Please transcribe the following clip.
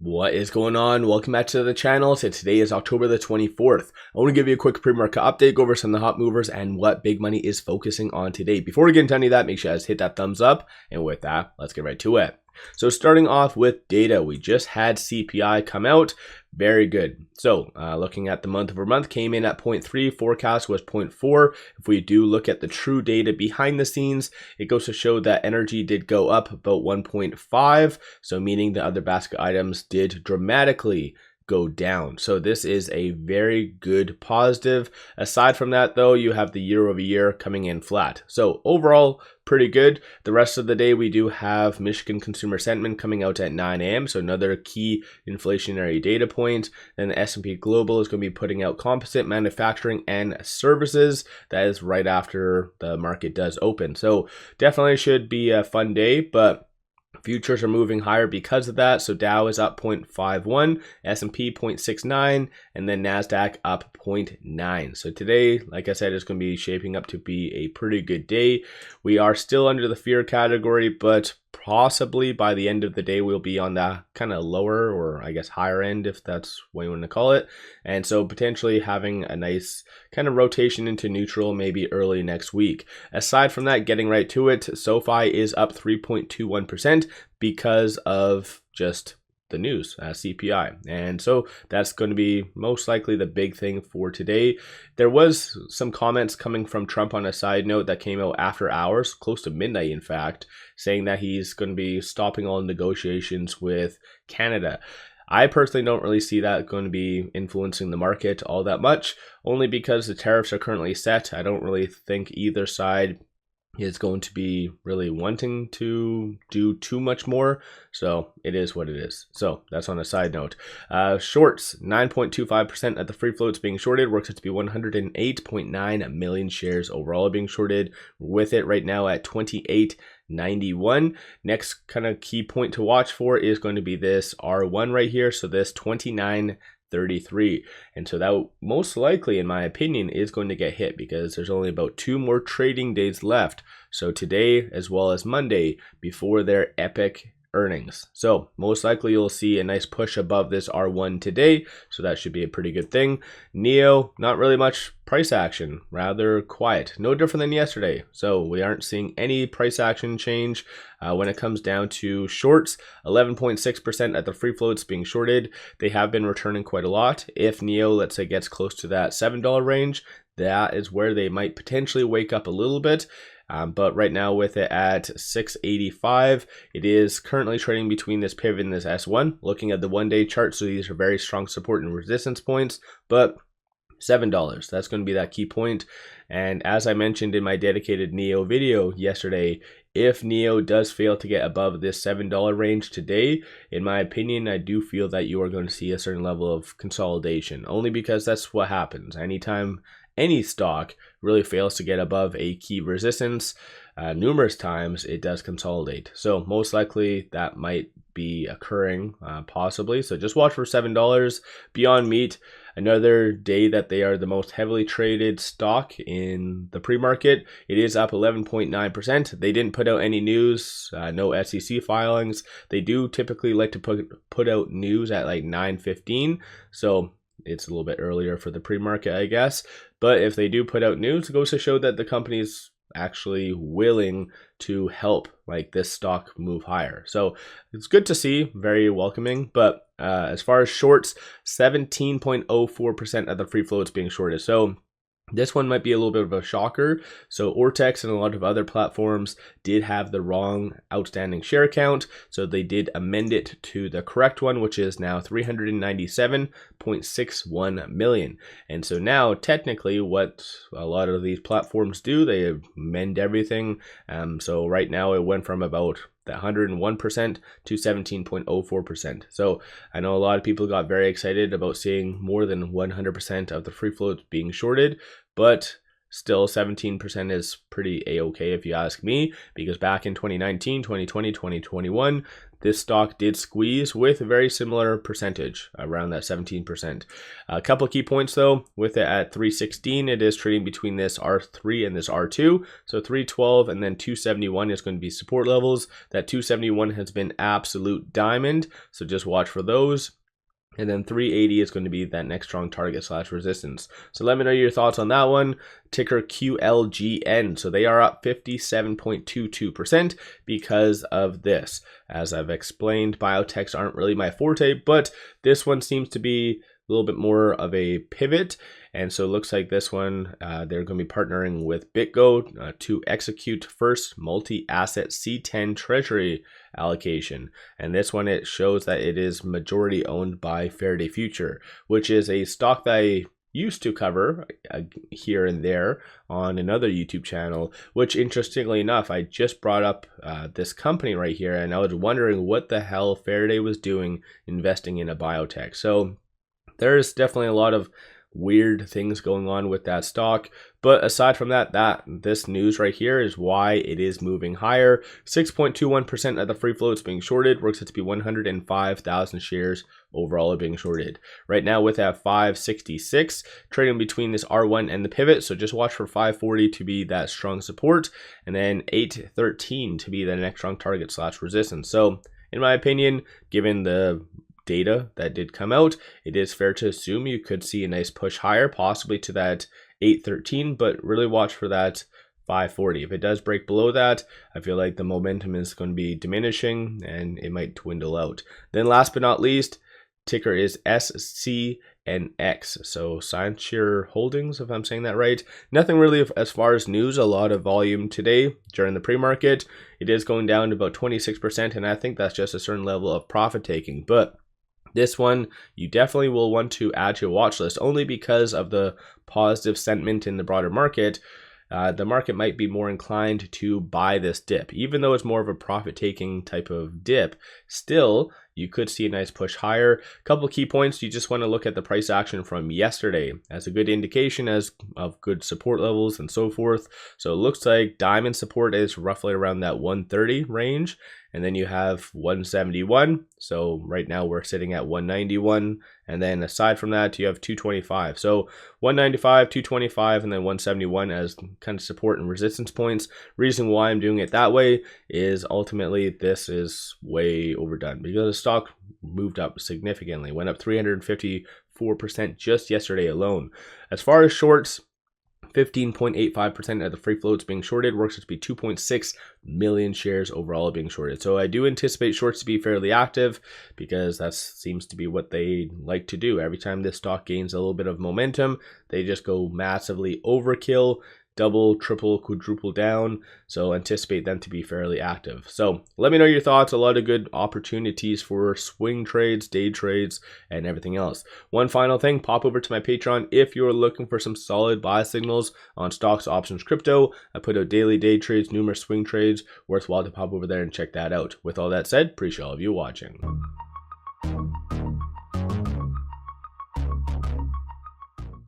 What is going on? Welcome back to the channel. So today is October the 24th. I want to give you a quick pre-market update, go over some of the hot movers and what big money is focusing on today. Before we get into any of that, make sure you guys hit that thumbs up. And with that, let's get right to it. So starting off with data, we just had CPI come out. Very good. So looking at the month over month, came in at 0.3, forecast was 0.4. If we do look at the true data behind the scenes, it goes to show that energy did go up about 1.5. So meaning the other basket items did dramatically go down. So this is a very good positive. Aside from that though, you have the year over year coming in flat. So overall, pretty good. The rest of the day, we do have Michigan consumer sentiment coming out at 9 a.m. So another key inflationary data point. Then the S&P Global is going to be putting out composite manufacturing and services. That is right after the market does open. So definitely should be a fun day, but futures are moving higher because of that. So Dow is up 0.51, S&P 0.69, and then NASDAQ up 0.9. So today, like I said, is going to be shaping up to be a pretty good day. We are still under the fear category, but possibly by the end of the day, we'll be on the kind of lower, or I guess higher end, if that's what you want to call it. And so potentially having a nice kind of rotation into neutral maybe early next week. Aside from that, getting right to it, SoFi is up 3.21% because of just the news, CPI. And so that's going to be most likely the big thing for today. There was some comments coming from Trump on a side note that came out after hours, close to midnight in fact, saying that he's going to be stopping all negotiations with Canada. I personally don't really see that going to be influencing the market all that much, only because the tariffs are currently set. I don't really think either side is going to be really wanting to do too much more. So it is what it is. So that's on a side note. Shorts, 9.25% at the free floats being shorted, works out to be 108.9 million shares overall being shorted, with it right now at 28.91. Next kind of key point to watch for is going to be this R1 right here. So this 29.33, and so that most likely, in my opinion, is going to get hit because there's only about 2 more trading days left. So today as well as Monday before their epic earnings. So most likely you'll see a nice push above this R1 today. So that should be a pretty good thing. NIO, not really much price action, rather quiet, no different than yesterday. So we aren't seeing any price action change. When it comes down to shorts, 11.6% at the free floats being shorted. They have been returning quite a lot. If NIO, let's say, gets close to that $7 range, that is where they might potentially wake up a little bit. But right now with it at 685, it is currently trading between this pivot and this S1. Looking at the one-day chart, so these are very strong support and resistance points, but $7, that's going to be that key point. And as I mentioned in my dedicated NIO video yesterday, if NIO does fail to get above this $7 range today, in my opinion, I do feel that you are going to see a certain level of consolidation, only because that's what happens anytime any stock really fails to get above a key resistance. Numerous times it does consolidate. So most likely that might be occurring possibly. So just watch for $7. Beyond Meat, another day that they are the most heavily traded stock in the pre-market. It is up 11.9%. They didn't put out any news, no SEC filings. They do typically like to put out news at like 9:15. So it's a little bit earlier for the pre-market, I guess. But if they do put out news, it goes to show that the company's actually willing to help like this stock move higher. So it's good to see, very welcoming. But as far as shorts, 17.04% of the free floats being shorted. So this one might be a little bit of a shocker. So Ortex and a lot of other platforms did have the wrong outstanding share count. So they did amend it to the correct one, which is now 397.61 million. And so now technically what a lot of these platforms do, they amend everything. So right now it went from about the 101% to 17.04%. So I know a lot of people got very excited about seeing more than 100% of the free float being shorted, but Still 17% is pretty a-okay if you ask me, because back in 2019, 2020, 2021, this stock did squeeze with a very similar percentage, around that 17%. A couple of key points though, with it at 316, it is trading between this R3 and this R2. So 312 and then 271 is going to be support levels. That 271 has been absolute diamond, so just watch for those. And then 380 is going to be that next strong target / resistance. So let me know your thoughts on that one. Ticker QLGN. So they are up 57.22% because of this. As I've explained, biotechs aren't really my forte, but this one seems to be a little bit more of a pivot. And so it looks like this one, they're going to be partnering with BitGo to execute first multi-asset C10 treasury allocation. And this one, it shows that it is majority owned by Faraday Future, which is a stock that I used to cover here and there on another YouTube channel, which interestingly enough, I just brought up this company right here, and I was wondering what the hell Faraday was doing investing in a biotech. So there's definitely a lot of weird things going on with that stock, but aside from that, this news right here is why it is moving higher. 6.21% of the free float is being shorted, works out to be 105,000 shares overall being shorted. Right now with that 566, trading between this R1 and the pivot, so just watch for 540 to be that strong support, and then 813 to be the next strong target / resistance. So in my opinion, given the data that did come out, it is fair to assume you could see a nice push higher, possibly to that 813, but really watch for that 540. If it does break below that, I feel like the momentum is going to be diminishing and it might dwindle out. Then last but not least, ticker is SCNX, so Scientia Holdings, if I'm saying that right. Nothing really as far as news, a lot of volume today during the pre-market. It is going down to about 26%, and I think that's just a certain level of profit taking, but this one, you definitely will want to add to your watch list, only because of the positive sentiment in the broader market. The market might be more inclined to buy this dip. Even though it's more of a profit-taking type of dip, still, you could see a nice push higher. A couple of key points, you just want to look at the price action from yesterday as a good indication of good support levels and so forth. So it looks like diamond support is roughly around that 130 range. And then you have 171. So right now we're sitting at 191. And then aside from that, you have 225. So 195, 225, and then 171 as kind of support and resistance points. Reason why I'm doing it that way is ultimately this is way overdone because the stock moved up significantly, went up 354% just yesterday alone. As far as shorts, 15.85% of the free floats being shorted, works out to be 2.6 million shares overall being shorted. So I do anticipate shorts to be fairly active because that seems to be what they like to do. Every time this stock gains a little bit of momentum, they just go massively overkill, double, triple, quadruple down. So anticipate them to be fairly active. So let me know your thoughts. A lot of good opportunities for swing trades, day trades, and everything else. One final thing, pop over to my Patreon if you're looking for some solid buy signals on stocks, options, crypto. I put out daily day trades, numerous swing trades. Worthwhile to pop over there and check that out. With all that said, appreciate all of you watching.